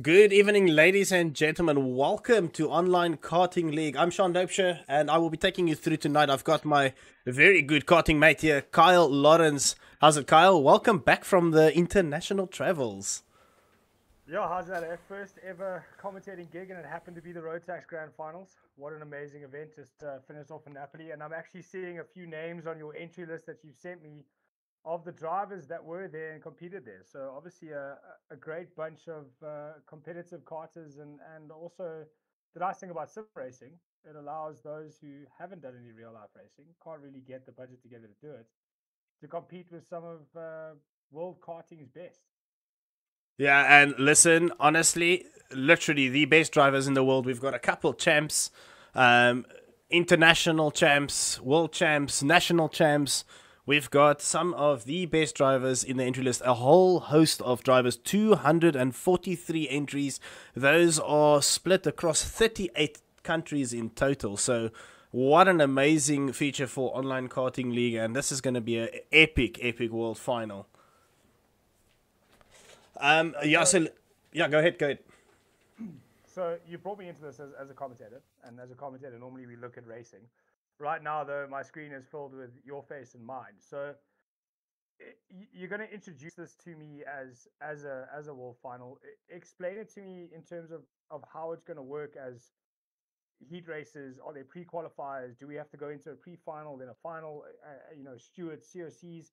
Good evening, ladies and gentlemen. Welcome to Online Karting League. I'm Shan, and I will be taking you through tonight. I've got my very good karting mate here, Kyle Lawrence. How's it, Kyle? Welcome back from the international travels. Yeah, how's that? Our first ever commentating gig, and it happened to be the Road Tax Grand Finals. What an amazing event! Just finished off in Napoli, and I'm actually seeing a few names on your entry list that you've sent me of the drivers that were there and competed there. So obviously a great bunch of competitive karters, and also the nice thing about sim racing, it allows those who haven't done any real life racing, can't really get the budget together to do it, to compete with some of world karting's best. Yeah, and listen, honestly, literally the best drivers in the world. We've got a couple champs, um, international champs, world champs, national champs. We've got some of the best drivers in the entry list, a whole host of drivers, 243 entries. Those are split across 38 countries in total. So, what an amazing feature for Online Karting League, and this is going to be an epic, epic world final. Yeah, So so yeah, go ahead. So you brought me into this as a commentator, and as a commentator, normally we look at racing. Right now, though, my screen is filled with your face and mine. So you're going to introduce this to me as a world final. Explain it to me in terms of how it's going to work as heat races. Are there pre-qualifiers? Do we have to go into a pre-final, then a final? Stewards, COCs.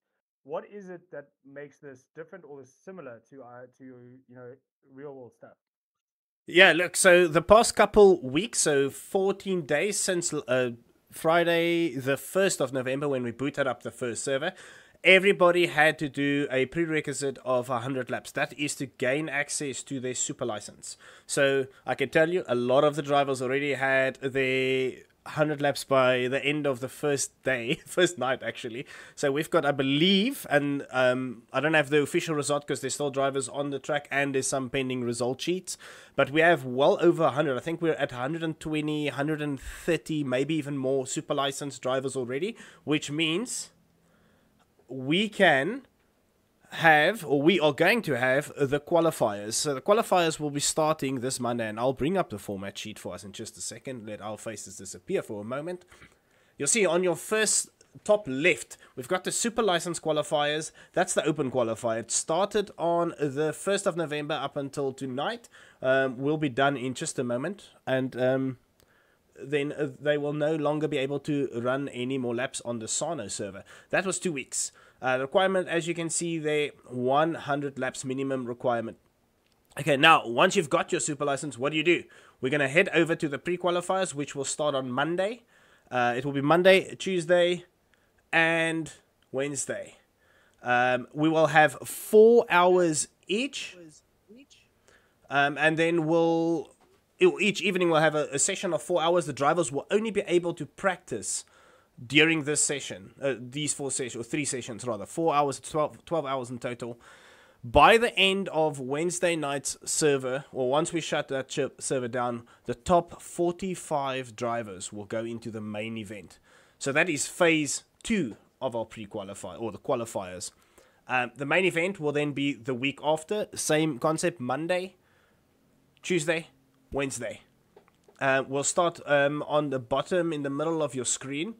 What is it that makes this different or similar to real world stuff? Yeah, look, so the past couple weeks, so 14 days since Friday, the 1st of November, when we booted up the first server, everybody had to do a prerequisite of 100 laps. That is to gain access to their super license. So I can tell you, a lot of the drivers already had their 100 laps by the end of the first day, first night actually. So we've got, I believe, and I don't have the official result because there's still drivers on the track and there's some pending result sheets. But we have well over 100. I think we're at 120, 130, maybe even more super licensed drivers already, which means we can have, or we are going to have, the qualifiers. So the qualifiers will be starting this Monday, and I'll bring up the format sheet for us in just a second. Let our faces disappear for a moment. You'll see on your first top left, we've got the super license qualifiers. That's the open qualifier. It started on the 1st of November up until tonight. Will be done in just a moment, and then they will no longer be able to run any more laps on the Sano server. That was 2 weeks. The requirement, as you can see there, 100 laps minimum requirement. Okay, now, once you've got your super license, what do? We're going to head over to the pre-qualifiers, which will start on Monday. It will be Monday, Tuesday, and Wednesday. We will have 4 hours each, and then each evening we'll have a session of 4 hours. The drivers will only be able to practice during this session, these 4 sessions, or 3 sessions rather, 4 hours, 12 hours in total. By the end of Wednesday night's server, or once we shut that server down, the top 45 drivers will go into the main event. So that is phase 2 of our pre-qualifier, or the qualifiers. The main event will then be the week after, same concept, Monday, Tuesday, Wednesday. We'll start on the bottom in the middle of your screen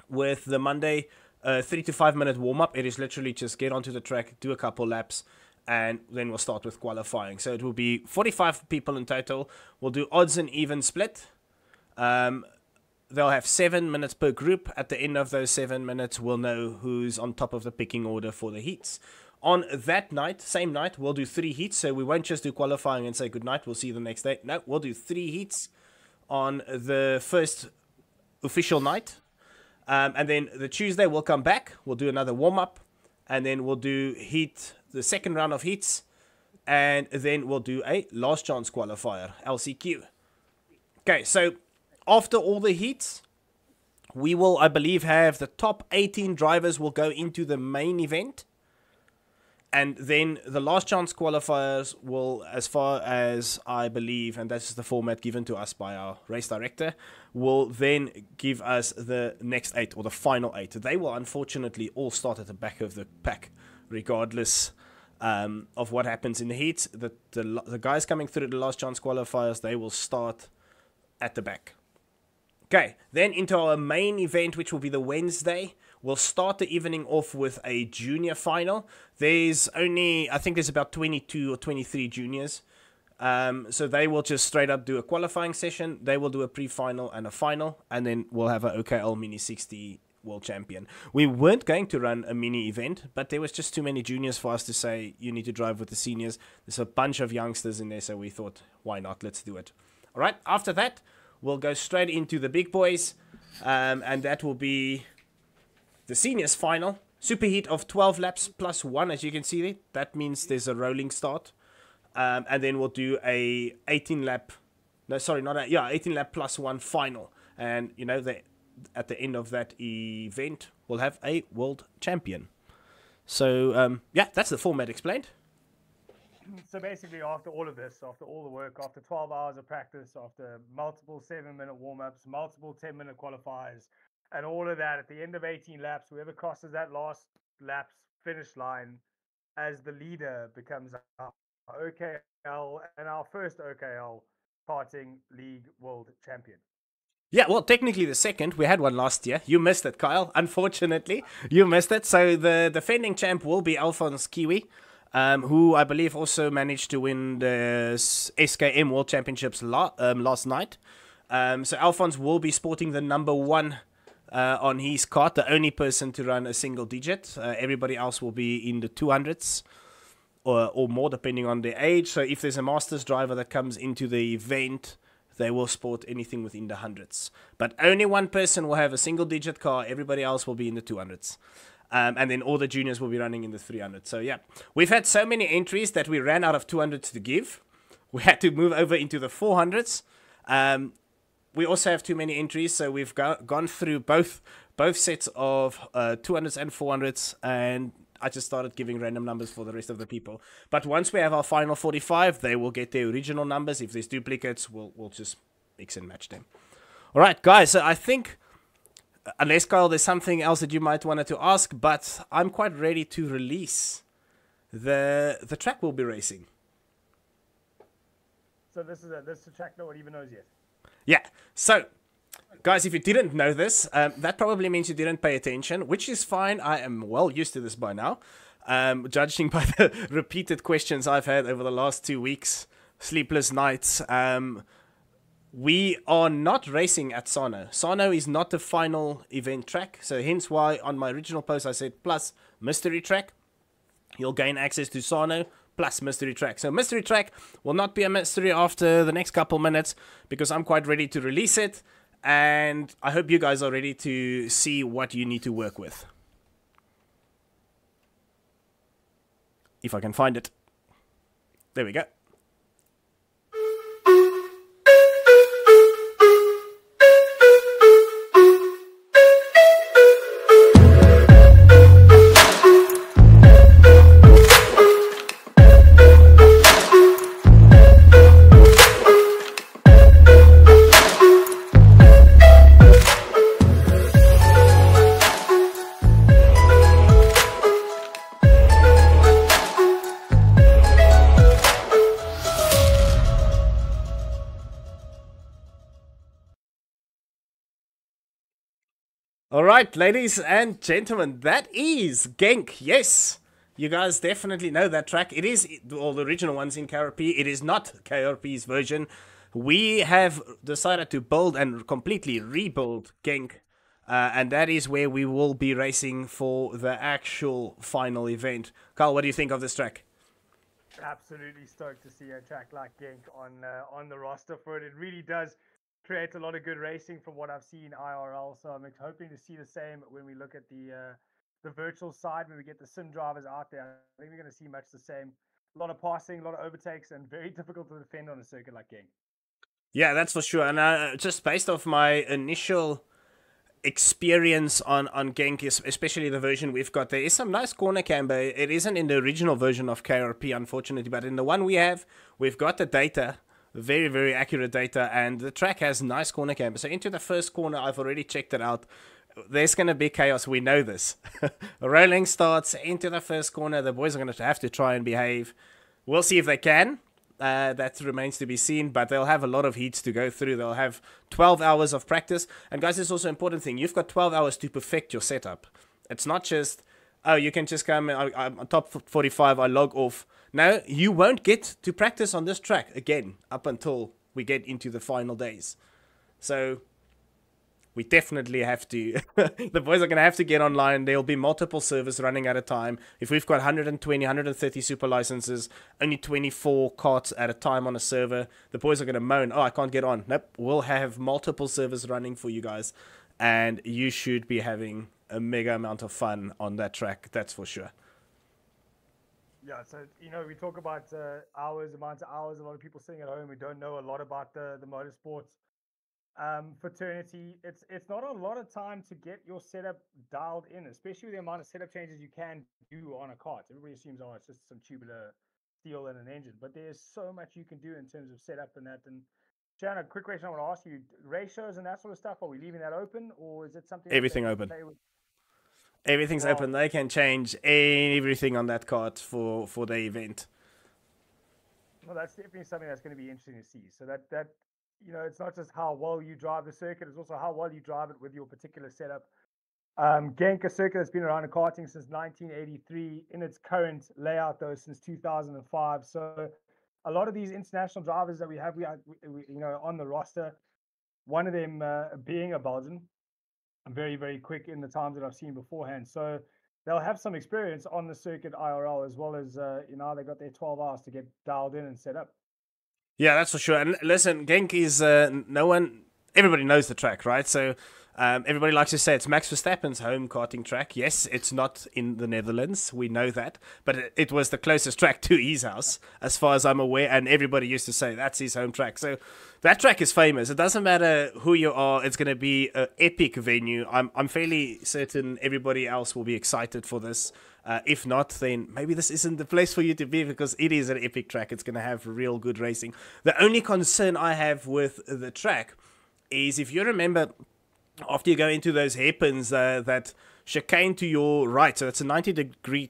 with the Monday 3 to 5 minute warm up. It is literally just get onto the track, do a couple laps, and then we'll start with qualifying. So it will be 45 people in total. We'll do odds and even split. They'll have 7 minutes per group. At the end of those 7 minutes, we'll know who's on top of the picking order for the heats. On that night, same night, we'll do 3 heats. So we won't just do qualifying and say good night, we'll see you the next day. No, we'll do 3 heats on the first official night. And then the Tuesday we'll come back, we'll do another warm-up, and then we'll do the second round of heats, and then we'll do a last chance qualifier, LCQ. Okay, so after all the heats, we will, I believe, have the top 18 drivers will go into the main event. And then the last chance qualifiers will, as far as I believe, and that's the format given to us by our race director, will then give us the next 8, or the final 8. They will unfortunately all start at the back of the pack, regardless of what happens in the heats. The guys coming through the last chance qualifiers, they will start at the back. Okay, then into our main event, which will be the Wednesday. We'll start the evening off with a junior final. There's only, I think there's about 22 or 23 juniors. So they will just straight up do a qualifying session. They will do a pre-final and a final. And then we'll have a OKL Mini 60 World Champion. We weren't going to run a mini event, but there was just too many juniors for us to say, you need to drive with the seniors. There's a bunch of youngsters in there, so we thought, why not? Let's do it. All right, after that, we'll go straight into the big boys. And that will be the seniors final. Superheat of 12 laps plus 1, as you can see there. That means there's a rolling start. And then we'll do a 18 lap, no, sorry, not a, yeah, 18 lap plus 1 final. And, you know, at the end of that event, we'll have a world champion. So, yeah, that's the format explained. So basically, after all of this, after all the work, after 12 hours of practice, after multiple 7-minute warm-ups, multiple 10-minute qualifiers, and all of that, at the end of 18 laps, whoever crosses that last lap's finish line as the leader becomes our OKL and our first OKL parting league world champion. Yeah, well, technically the second. We had one last year. You missed it, Kyle. Unfortunately, you missed it. So the defending champ will be Alphonse Kiwi, who I believe also managed to win the SKM World Championships last night. So Alphonse will be sporting the number 1 on his card, the only person to run a single digit. Everybody else will be in the 200s or more, depending on their age. So if there's a Masters driver that comes into the event, they will sport anything within the 100s. But only one person will have a single digit car. Everybody else will be in the 200s. And then all the juniors will be running in the 300s. So yeah, we've had so many entries that we ran out of 200s to give. We had to move over into the 400s. We also have too many entries, so we've gone through both sets of 200s and 400s, and I just started giving random numbers for the rest of the people. But once we have our final 45, they will get their original numbers. If there's duplicates, we'll just mix and match them. All right, guys, so I think, unless, Kyle, there's something else that you might want to ask, but I'm quite ready to release the track we'll be racing. So this is a track no one even knows yet. Yeah, so, guys, if you didn't know this, that probably means you didn't pay attention, which is fine. I am well used to this by now, judging by the repeated questions I've had over the last 2 weeks, sleepless nights. We are not racing at Sano. Sano is not the final event track, so hence why on my original post I said plus mystery track. You'll gain access to Sano plus mystery track. So mystery track will not be a mystery after the next couple minutes because I'm quite ready to release it, and I hope you guys are ready to see what you need to work with. If I can find it. There we go. All right, ladies and gentlemen, that is Genk. Yes, you guys definitely know that track. It is all the original ones in KRP. It is not KRP's version. We have decided to build and completely rebuild Genk, and that is where we will be racing for the actual final event. Carl, what do you think of this track? Absolutely stoked to see a track like Genk on the roster for it. It really does create a lot of good racing from what I've seen IRL, so I'm hoping to see the same when we look at the virtual side, when we get the sim drivers out there. I think we're going to see much the same. A lot of passing, a lot of overtakes, and very difficult to defend on a circuit like Genk. Yeah, that's for sure. And just based off my initial experience on Genk, especially the version we've got, there is some nice corner camber. It isn't in the original version of KRP, unfortunately, but in the one we have, we've got the data. Very, very accurate data, and the track has nice corner camber. So into the first corner, I've already checked it out. there's going to be chaos. We know this. Rolling starts into the first corner. The boys are going to have to try and behave. We'll see if they can. That remains to be seen, but they'll have a lot of heats to go through. They'll have 12 hours of practice. And guys, there's also an important thing. You've got 12 hours to perfect your setup. It's not just, oh, you can just come, I'm on top 45, I log off. No, you won't get to practice on this track again up until we get into the final days. So we definitely have to, the boys are going to have to get online. There'll be multiple servers running at a time. If we've got 120, 130 super licenses, only 24 carts at a time on a server, the boys are going to moan, oh, I can't get on. Nope, we'll have multiple servers running for you guys. And you should be having a mega amount of fun on that track, that's for sure. Yeah, so, we talk about hours, amounts of hours, a lot of people sitting at home who don't know a lot about the motorsports fraternity. It's not a lot of time to get your setup dialed in, especially with the amount of setup changes you can do on a cart. Everybody assumes, oh, it's just some tubular steel and an engine, but there's so much you can do in terms of setup and that. And Shan, a quick question I want to ask you: ratios and that sort of stuff, are we leaving that open, or is it something everything open? Everything's open. They can change everything on that cart for the event. Well, that's definitely something that's going to be interesting to see. So that it's not just how well you drive the circuit, it's also how well you drive it with your particular setup. Genk, a circuit that's been around in karting since 1983, in its current layout, though, since 2005. So a lot of these international drivers that we have, we on the roster, one of them being a Belgian, very, very quick in the times that I've seen beforehand. So they'll have some experience on the circuit IRL, as well as, they got their 12 hours to get dialed in and set up. Yeah, that's for sure. And listen, Genk is everybody knows the track, right? So everybody likes to say it's Max Verstappen's home karting track. Yes, it's not in the Netherlands. We know that. But it was the closest track to his house, as far as I'm aware. And everybody used to say that's his home track. So that track is famous. It doesn't matter who you are. It's going to be an epic venue. I'm fairly certain everybody else will be excited for this. If not, then maybe this isn't the place for you to be, because it is an epic track. It's going to have real good racing. The only concern I have with the track is, if you remember, after you go into those hairpins, that chicane to your right, so it's a 90-degree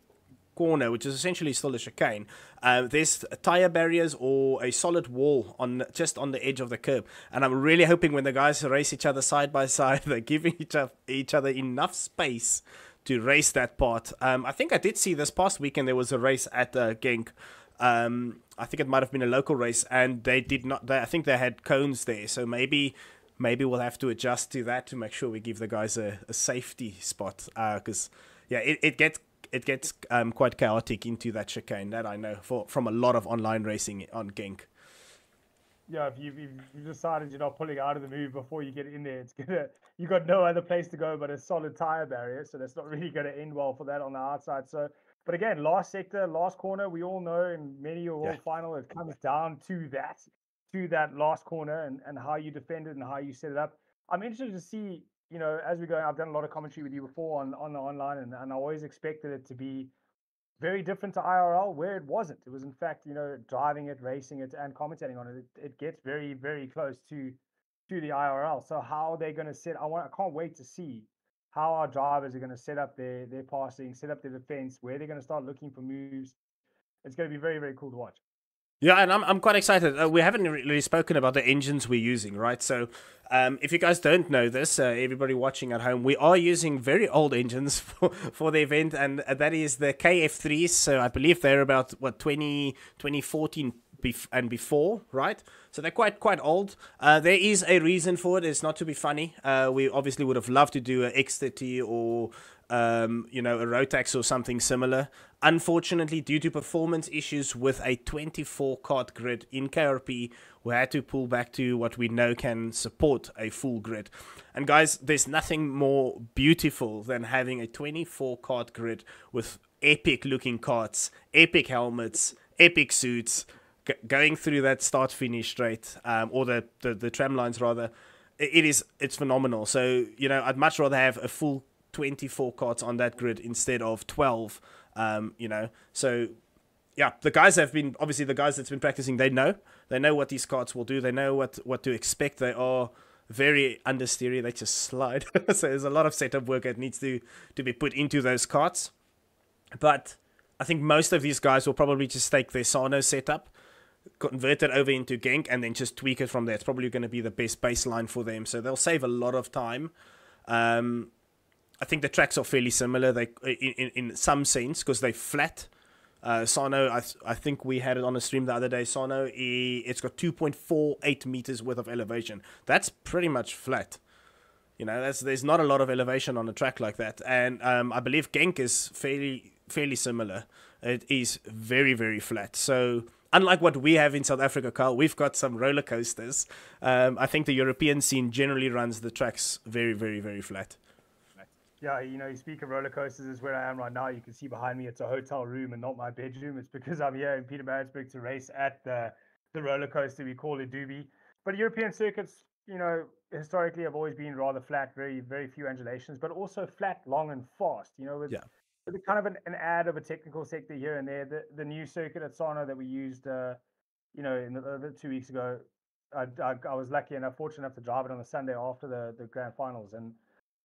corner, which is essentially still a chicane. There's tire barriers or a solid wall just on the edge of the curb, and I'm really hoping when the guys race each other side by side, they're giving each other enough space to race that part. I think I did see this past weekend there was a race at Genk. I think it might have been a local race, and they did not. I think they had cones there, so maybe we'll have to adjust to that to make sure we give the guys a safety spot. Because it gets quite chaotic into that chicane. That I know from a lot of online racing on Genk. Yeah, if you decided you're not pulling out of the move before you get in there, you got no other place to go but a solid tire barrier, so that's not really going to end well for that on the outside. So, but again, last sector, last corner, we all know in many or all final, it comes down to that last corner and how you defend it and how you set it up. I'm interested to see, as we go, I've done a lot of commentary with you before on the online, and I always expected it to be very different to IRL, where it wasn't. It was, in fact, driving it, racing it, and commentating on it. It gets very, very close to the IRL. So how they're going to I can't wait to see how our drivers are going to set up their passing, set up their defense, where they're going to start looking for moves. It's going to be very, very cool to watch. Yeah, and I'm quite excited. We haven't really spoken about the engines we're using, right? So if you guys don't know this, everybody watching at home, we are using very old engines for the event, and that is the KF3s. So I believe they're about, 2014 and before, right? So they're quite old. There is a reason for it. It's not to be funny. We obviously would have loved to do an X30 or a Rotax or something similar. Unfortunately, due to performance issues with a 24 kart grid in KRP, we had to pull back to what we know can support a full grid. And guys, there's nothing more beautiful than having a 24 kart grid with epic looking karts, epic helmets, epic suits, going through that start finish straight, or the tram lines rather. It's phenomenal. So I'd much rather have a full 24 karts on that grid instead of 12. So yeah, the guys that's been practicing, they know what these karts will do. They know what to expect. They are very understeery. They just slide. So there's a lot of setup work that needs to be put into those carts. But I think most of these guys will probably just take their Sano setup, convert it over into Genk, and then just tweak it from there. It's probably going to be the best baseline for them. So they'll save a lot of time. I think the tracks are fairly similar. They in some sense because they're flat. Sano, I think we had it on a stream the other day. Sano, it's got 2.48 meters worth of elevation. That's pretty much flat. You know, there's not a lot of elevation on a track like that. And I believe Genk is fairly similar. It is very, very flat. So unlike what we have in South Africa, Carl, we've got some roller coasters. I think the European scene generally runs the tracks very, very, very flat. Yeah, you know, you speak of roller coasters, is where I am right now. You can see behind me, it's a hotel room and not my bedroom. It's because I'm here in Pietermaritzburg to race at the roller coaster we call it Doobie. But European circuits, you know, historically have always been rather flat, very, very few undulations, but also flat, long and fast, you know, with kind of an add of a technical sector here and there. The new circuit at Sano that we used, you know, in the 2 weeks ago, I was lucky enough, fortunate enough to drive it on the Sunday after the grand finals. And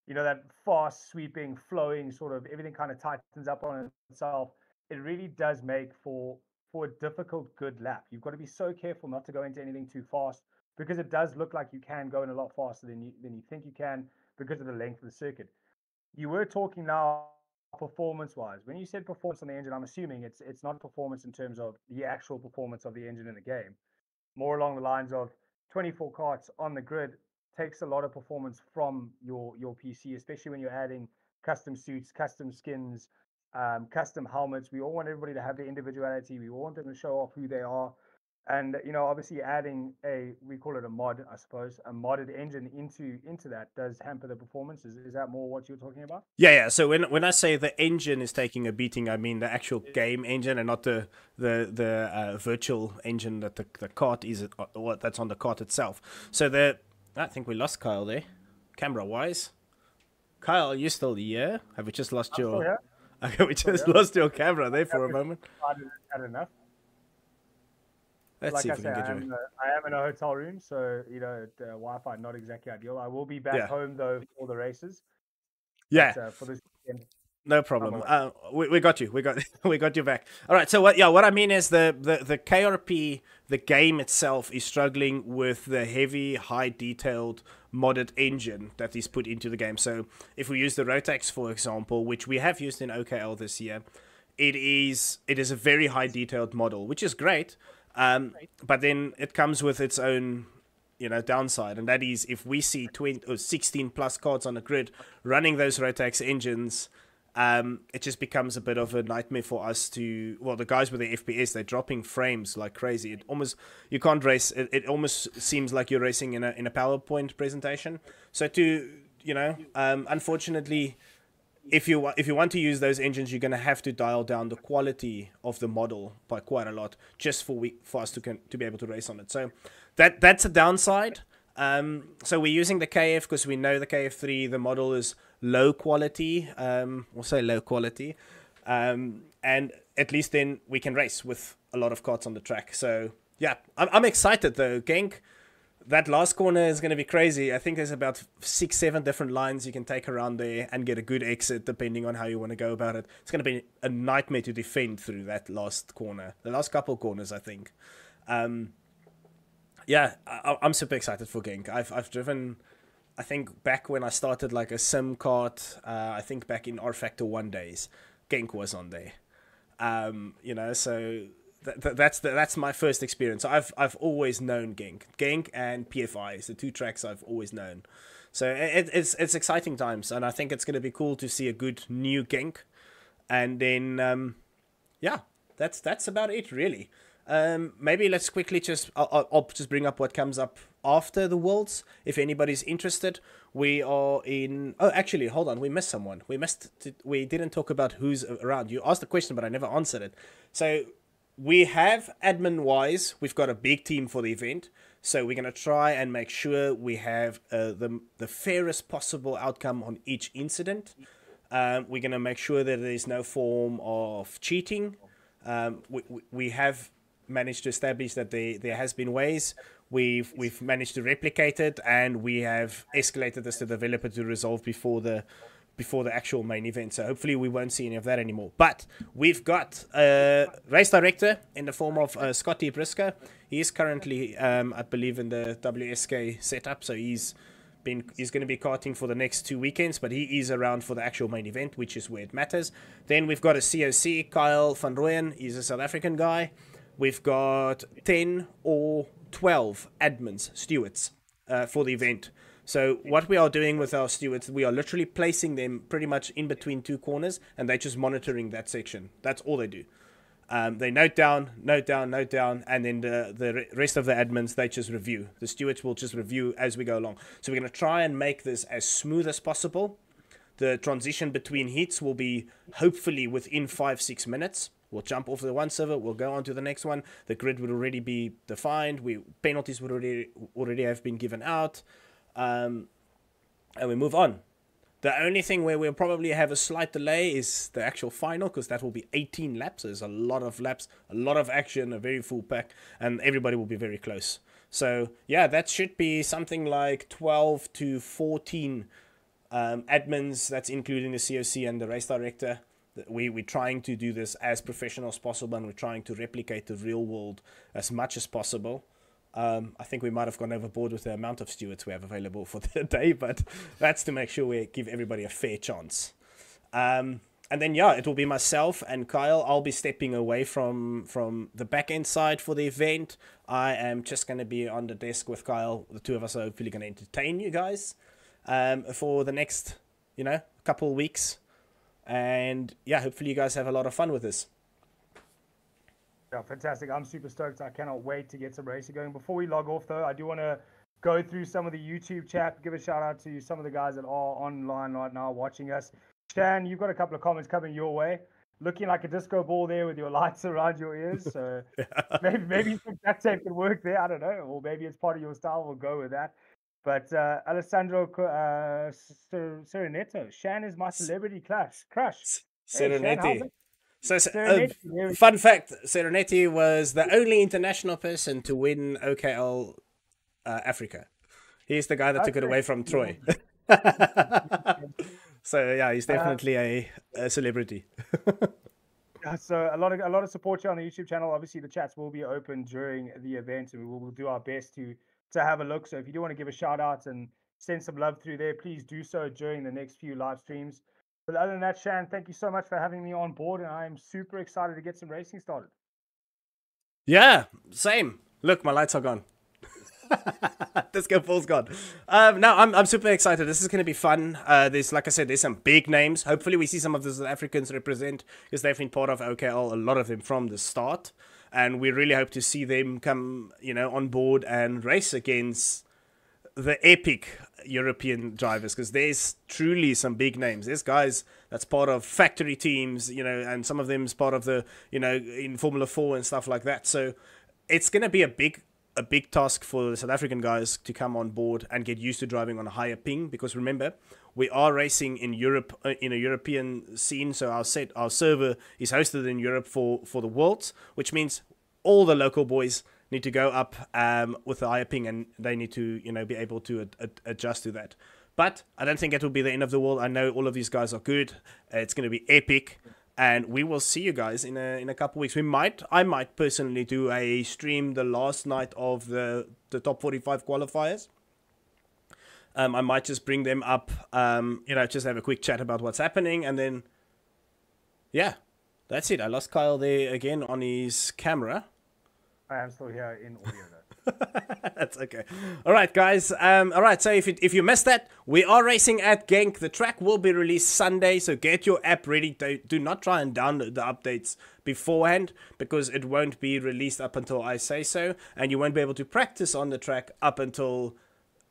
you know, that fast, sweeping, flowing sort of everything kind of tightens up on itself. It really does make for a difficult, good lap. You've got to be so careful not to go into anything too fast because it does look like you can go in a lot faster than you think you can because of the length of the circuit. You were talking now performance-wise. When you said performance on the engine, I'm assuming it's not performance in terms of the actual performance of the engine in the game, more along the lines of 24 carts on the grid takes a lot of performance from your PC, especially when you're adding custom suits, custom skins, custom helmets. We all want everybody to have their individuality. We all want them to show off who they are. And, you know, obviously adding we call it a mod, I suppose, a modded engine into that does hamper the performance. Is that more what you're talking about? Yeah. So when I say the engine is taking a beating, I mean the actual game engine and not the virtual engine that the cart is, or that's on the cart itself. So I think we lost Kyle there, camera-wise. Kyle, are you still here? Have we just lost your... Yeah. Okay, we just lost your camera there for a moment. Had enough. Let's see if we can get you. I am in a hotel room, so, you know, the Wi-Fi not exactly ideal. I will be back home, though, for the races. Yeah. But, for this weekend, no problem. We got you. We got you back. All right. So what I mean is the KRP, the game itself is struggling with the heavy, high detailed modded engine that is put into the game. So if we use the Rotax, for example, which we have used in OKL this year, it is a very high detailed model, which is great. But then it comes with its own, you know, downside, and that is if we see 20 or 16 plus cards on a grid running those Rotax engines, it just becomes a bit of a nightmare for us to. Well, the guys with the FPS, they're dropping frames like crazy. You can't race. It almost seems like you're racing in a PowerPoint presentation. So unfortunately, if you want to use those engines, you're going to have to dial down the quality of the model by quite a lot just for us to be able to race on it. So that's a downside. So we're using the KF because we know the KF3, the model is low quality. We'll say low quality. And at least then we can race with a lot of carts on the track. So yeah, I'm excited though. Genk, that last corner is going to be crazy. I think there's about 6-7 different lines you can take around there and get a good exit depending on how you want to go about it. It's going to be a nightmare to defend through that last corner. The last couple corners, I think. Yeah, I'm super excited for Genk. I've driven, I think back when I started like a sim kart, I think back in R Factor 1 days, Genk was on there. You know, so that's my first experience. I've always known Genk and PFI is the two tracks I've always known. So it's exciting times, and I think it's going to be cool to see a good new Genk. And then yeah, that's about it really. Maybe let's quickly I'll just bring up what comes up after the Worlds. If anybody's interested, we are in... Oh, actually, hold on. We missed someone. We didn't talk about who's around. You asked the question, but I never answered it. So we have admin-wise, we've got a big team for the event. So we're going to try and make sure we have the fairest possible outcome on each incident. We're going to make sure that there's no form of cheating. We have managed to establish that there has been ways we've managed to replicate it, and we have escalated this to the developer to resolve before the actual main event. So hopefully we won't see any of that anymore. But we've got a race director in the form of Scotty Briscoe. He is currently, I believe, in the WSK setup. So he's going to be karting for the next 2 weekends, but he is around for the actual main event, which is where it matters. Then we've got a COC, Kyle van Rooyen. He's a South African guy. We've got 10 or 12 admins, stewards, for the event. So what we are doing with our stewards, we are literally placing them pretty much in between 2 corners, and they're just monitoring that section. That's all they do. They note down, and then the rest of the admins, they just review. The stewards will just review as we go along. So we're going to try and make this as smooth as possible. The transition between heats will be hopefully within 5-6 minutes. We'll jump off the one server, we'll go on to the next one. The grid would already be defined. Penalties would already have been given out. And we move on. The only thing where we'll probably have a slight delay is the actual final, because that will be 18 laps. So there's a lot of laps, a lot of action, a very full pack, and everybody will be very close. So yeah, that should be something like 12 to 14 admins. That's including the COC and the race director. We're trying to do this as professional as possible, and we're trying to replicate the real world as much as possible. I think we might have gone overboard with the amount of stewards we have available for the day, but that's to make sure we give everybody a fair chance. And then, yeah, it will be myself and Kyle. I'll be stepping away from the back end side for the event. I am just going to be on the desk with Kyle. The two of us are hopefully going to entertain you guys for the next, couple of weeks. And yeah, hopefully you guys have a lot of fun with this. Yeah, fantastic. I'm super stoked. I cannot wait to get some racing going. Before we log off, though, I do want to go through some of the YouTube chat, give a shout out to some of the guys that are online right now watching us. Shan, you've got a couple of comments coming your way. Looking like a disco ball there with your lights around your ears. So maybe that tape can work there. I don't know. Or maybe it's part of your style. We'll go with that. But Alessandro Serenetto, Shan is my celebrity crush. Serenity. Hey, So, fun fact, Serenity was the only international person to win OKL Africa. He's the guy that took it away from Troy. So, yeah, he's definitely a celebrity. So a lot of support here on the YouTube channel. Obviously, the chats will be open during the event, and we will do our best to have a look. So if you do want to give a shout out and send some love through there, please do so during the next few live streams. But other than that, Shan, thank you so much for having me on board, and I am super excited to get some racing started. Yeah, same. Look, my lights are gone. Disco ball's gone. No, I'm super excited. This is going to be fun. There's, like I said, there's some big names. Hopefully we see some of the South Africans represent, because they've been part of OKL, a lot of them from the start. And we really hope to see them come, on board and race against the epic European drivers, because there's truly some big names. There's guys that's part of factory teams, and some of them's part of the, in Formula 4 and stuff like that. So it's going to be a big task for the South African guys to come on board and get used to driving on a higher ping, because remember, we are racing in Europe, in a European scene. So our server is hosted in Europe for the Worlds, which means all the local boys need to go up with the higher ping, and they need to be able to adjust to that. But I don't think it will be the end of the world. I know all of these guys are good. It's going to be epic, and we will see you guys in a couple of weeks. I might personally do a stream the last night of the top 45 qualifiers. I might just bring them up, just have a quick chat about what's happening, and then, yeah, that's it. I lost Kyle there again on his camera. I am still here in audio, though. That's okay. All right, guys. All right, so if you missed that, we are racing at Genk. The track will be released Sunday, so get your app ready. Do not try and download the updates beforehand, because it won't be released up until I say so, and you won't be able to practice on the track up until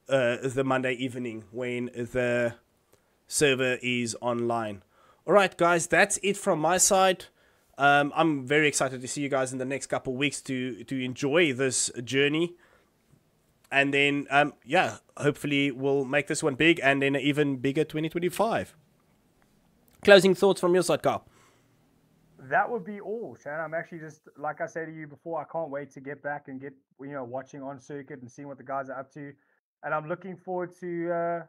the Monday evening when the server is online. All right, guys, that's it from my side. I'm very excited to see you guys in the next couple of weeks to enjoy this journey. And then, hopefully we'll make this one big, and then an even bigger 2025. Closing thoughts from your side, Carl? that would be all, Shan. I'm actually just, like I said to you before, I can't wait to get back and get, watching on circuit and seeing what the guys are up to. And I'm looking forward to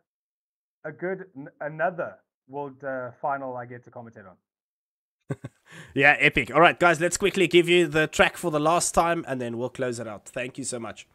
another world final I get to commentate on. Yeah, epic. All right, guys, let's quickly give you the track for the last time, and then we'll close it out. Thank you so much.